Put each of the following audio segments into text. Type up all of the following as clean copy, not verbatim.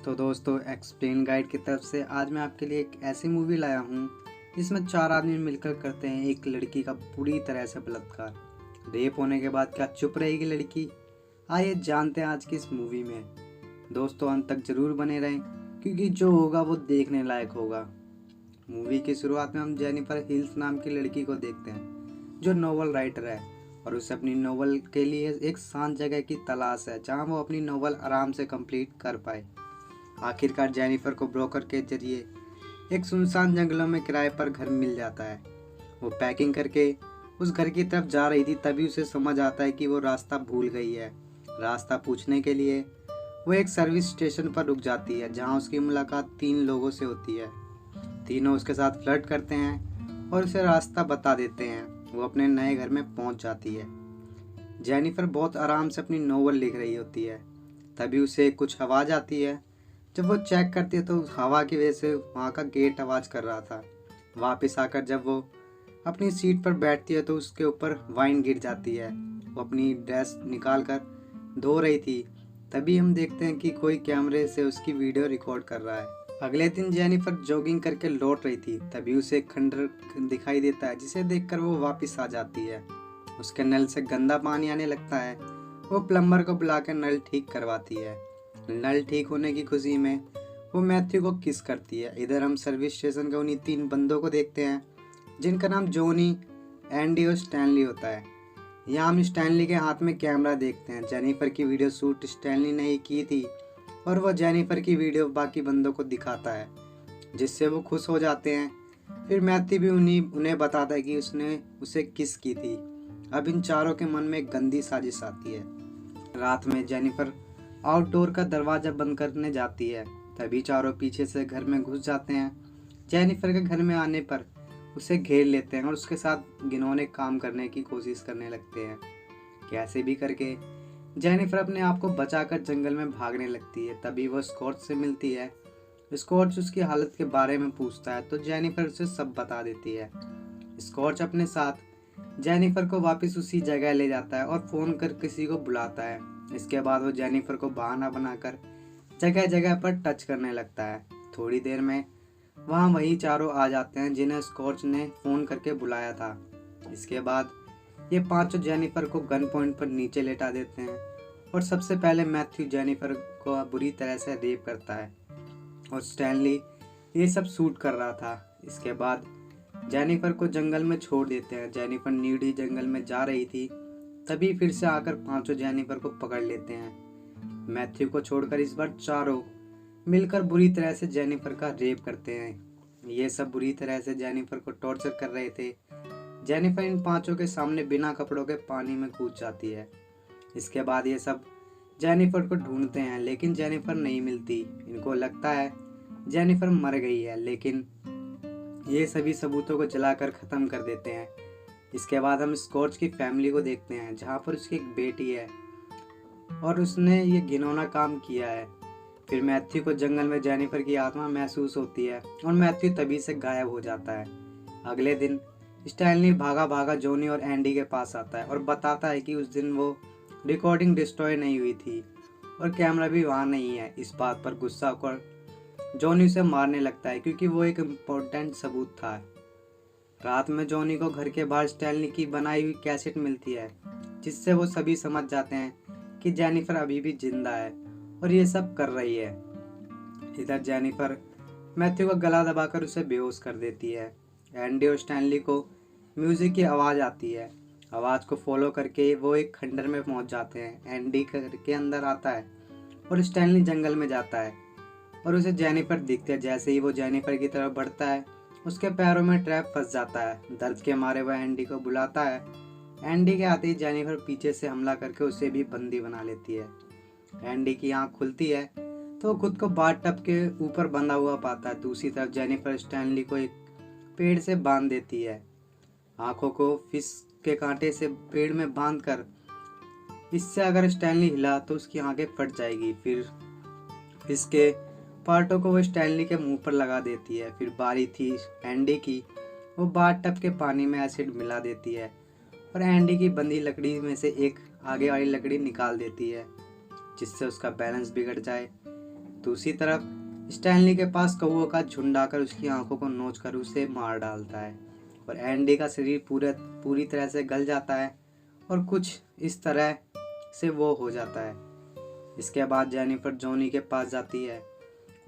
तो दोस्तों, explain guide की तरफ से आज मैं आपके लिए एक ऐसी मूवी लाया हूँ जिसमें 4 आदमी मिलकर करते हैं एक लड़की का पूरी तरह से बलात्कार। रेप होने के बाद क्या चुप रहेगी लड़की? आइए जानते हैं आज की इस मूवी में। दोस्तों, अंत तक जरूर बने रहें क्योंकि जो होगा वो देखने लायक होगा। मूवी की शुरुआत में हम जेनिफर हिल्स नाम की लड़की को देखते हैं जो नोवेल राइटर है और उसे अपनी नोवेल के लिए एक शांत जगह की तलाश है जहाँ वो अपनी नोवेल आराम से कंप्लीट कर पाए। आखिरकार जेनिफर को ब्रोकर के जरिए एक सुनसान जंगलों में किराए पर घर मिल जाता है। वो पैकिंग करके उस घर की तरफ जा रही थी, तभी उसे समझ आता है कि वो रास्ता भूल गई है। रास्ता पूछने के लिए वो एक सर्विस स्टेशन पर रुक जाती है जहां उसकी मुलाकात 3 लोगों से होती है। तीनों उसके साथ फ्लर्ट करते हैं और उसे रास्ता बता देते हैं। वो अपने नए घर में पहुंच जाती है। जेनिफर बहुत आराम से अपनी नोवेल लिख रही होती है, तभी उसे कुछ आवाज़ आती है। जब वो चेक करती है तो उस हवा की वजह से वहाँ का गेट आवाज़ कर रहा था। वापस आकर जब वो अपनी सीट पर बैठती है तो उसके ऊपर वाइन गिर जाती है। वो अपनी ड्रेस निकाल कर धो रही थी, तभी हम देखते हैं कि कोई कैमरे से उसकी वीडियो रिकॉर्ड कर रहा है। अगले दिन जेनिफर जॉगिंग करके लौट रही थी, तभी उसे एक खंडर दिखाई देता है जिसे देखकर वो वापस आ जाती है। उसके नल से गंदा पानी आने लगता है। वो प्लम्बर को बुलाकर नल ठीक करवाती है। नल ठीक होने की खुशी में वो मैथ्यू को किस करती है। इधर हम सर्विस स्टेशन के उन्हीं 3 बंदों को देखते हैं जिनका नाम जॉनी, एंडी और स्टैनली होता है। यहाँ हम स्टैनली के हाथ में कैमरा देखते हैं। जेनिफर की वीडियो शूट स्टैनली ने ही की थी और वह जेनिफर की वीडियो बाकी बंदों को दिखाता है, जिससे वो खुश हो जाते हैं। फिर मैथ्यू भी उन्हें बताता है कि उसने उसे किस की थी। अब इन चारों के मन में एक गंदी साजिश आती है। रात में जेनिफर आउटडोर का दरवाजा बंद करने जाती है, तभी चारों पीछे से घर में घुस जाते हैं। जेनिफर के घर में आने पर उसे घेर लेते हैं और उसके साथ घिनौने काम करने की कोशिश करने लगते हैं। कैसे भी करके जेनिफर अपने आप को बचाकर जंगल में भागने लगती है। तभी वह स्कॉच से मिलती है। स्कॉच उसकी हालत के बारे में पूछता है तो जेनिफर उसे सब बता देती है। स्कॉच अपने साथ जेनिफर को वापस उसी जगह ले जाता है और फोन कर किसी को बुलाता है। इसके बाद वो जेनिफर को बहाना बनाकर जगह जगह पर टच करने लगता है। थोड़ी देर में वहाँ वही चारों आ जाते हैं जिन्हें स्कॉच ने फोन करके बुलाया था। इसके बाद ये पांचों जेनिफर को गन पॉइंट पर नीचे लेटा देते हैं और सबसे पहले मैथ्यू जेनिफर को बुरी तरह से रेप करता है और स्टैनली ये सब शूट कर रहा था। इसके बाद जेनिफर को जंगल में छोड़ देते हैं। जेनिफर न्यूडी जंगल में जा रही थी, तभी फिर से आकर पांचों जेनिफर को पकड़ लेते हैं। मैथ्यू को छोड़कर इस बार चारों मिलकर बुरी तरह से जेनिफर का रेप करते हैं। ये सब बुरी तरह से जेनिफर को टॉर्चर कर रहे थे। जेनिफर इन पांचों के सामने बिना कपड़ों के पानी में कूद जाती है। इसके बाद ये सब जेनिफर को ढूंढते हैं, लेकिन जेनिफर नहीं मिलती। इनको लगता है जेनिफर मर गई है, लेकिन ये सभी सबूतों को जलाकर ख़त्म कर देते हैं। इसके बाद हम स्कॉच की फैमिली को देखते हैं जहाँ पर उसकी एक बेटी है और उसने ये घिनौना काम किया है। फिर मैथ्यू को जंगल में जेनिफर की आत्मा महसूस होती है और मैथ्यू तभी से गायब हो जाता है। अगले दिन स्टैनली भागा भागा जॉनी और एंडी के पास आता है और बताता है कि उस दिन वो रिकॉर्डिंग डिस्ट्रॉय नहीं हुई थी और कैमरा भी वहाँ नहीं है। इस बात पर गुस्सा होकर जॉनी उसे मारने लगता है क्योंकि वो एक इम्पोर्टेंट सबूत था। रात में जॉनी को घर के बाहर स्टैनली की बनाई हुई कैसेट मिलती है, जिससे वो सभी समझ जाते हैं कि जेनिफर अभी भी जिंदा है और ये सब कर रही है। इधर जेनिफर मैथ्यू का गला दबाकर उसे बेहोश कर देती है। एंडी और स्टैनली को म्यूजिक की आवाज़ आती है। आवाज़ को फॉलो करके वो एक खंडर में पहुंच जाते हैं। एंडी घर के अंदर आता है और स्टैनली जंगल में जाता है और उसे जेनिफर दिखती है। जैसे ही वो जेनिफर की तरफ बढ़ता है, उसके पैरों में ट्रैप फंस जाता है। दर्द के मारे वह एंडी को बुलाता है। एंडी के आते ही जेनिफर पीछे से हमला करके उसे भी बंदी बना लेती है। एंडी की आंख खुलती है तो वो खुद को बाथटब के ऊपर बंधा हुआ पाता है। दूसरी तरफ जेनिफर स्टैनली को एक पेड़ से बांध देती है। आंखों को फिश के कांटे से पेड़ में बांध कर इससे अगर स्टैनली हिला तो उसकी आंखें फट जाएगी। फिर फिश के पार्टों को वो स्टैनली के मुंह पर लगा देती है। फिर बारी थी एंडी की। वो बाथटब के पानी में एसिड मिला देती है और एंडी की बंधी लकड़ी में से एक आगे वाली लकड़ी निकाल देती है, जिससे उसका बैलेंस बिगड़ जाए। दूसरी तरफ स्टैनली के पास कौओं का झुंड आकर उसकी आंखों को नोचकर उसे मार डालता है और एंडी का शरीर पूरी तरह से गल जाता है और कुछ इस तरह से वो हो जाता है। इसके बाद जेनिफर जॉनी के पास जाती है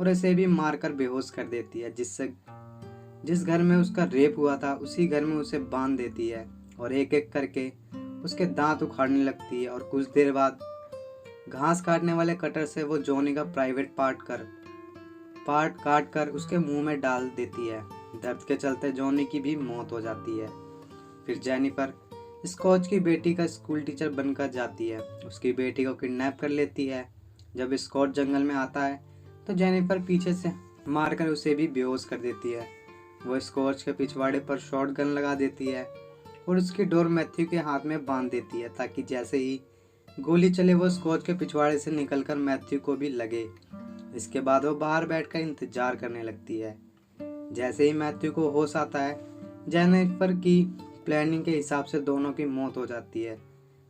और इसे भी मारकर बेहोश कर देती है, जिस घर में उसका रेप हुआ था उसी घर में उसे बांध देती है और एक एक करके उसके दांत उखाड़ने लगती है और कुछ देर बाद घास काटने वाले कटर से वो जॉनी का प्राइवेट पार्ट काट कर उसके मुंह में डाल देती है। दर्द के चलते जॉनी की भी मौत हो जाती है। फिर जेनिफर स्कॉच की बेटी का स्कूल टीचर बनकर जाती है, उसकी बेटी को किडनैप कर लेती है। जब स्कॉच जंगल में आता है तो जेनिफर पीछे से मारकर उसे भी बेहोश कर देती है। वो स्कॉच के पिछवाड़े पर शॉटगन लगा देती है और उसकी डोर मैथ्यू के हाथ में बांध देती है ताकि जैसे ही गोली चले वो स्कॉच के पिछवाड़े से निकलकर मैथ्यू को भी लगे। इसके बाद वो बाहर बैठकर इंतजार करने लगती है। जैसे ही मैथ्यू को होश आता है, जेनिफर की प्लानिंग के हिसाब से दोनों की मौत हो जाती है।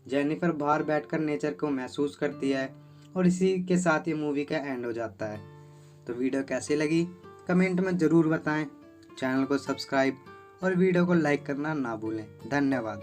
जेनिफर बाहर बैठकर नेचर को महसूस करती है और इसी के साथ ये मूवी का एंड हो जाता है। तो वीडियो कैसी लगी कमेंट में ज़रूर बताएं। चैनल को सब्सक्राइब और वीडियो को लाइक करना ना भूलें। धन्यवाद।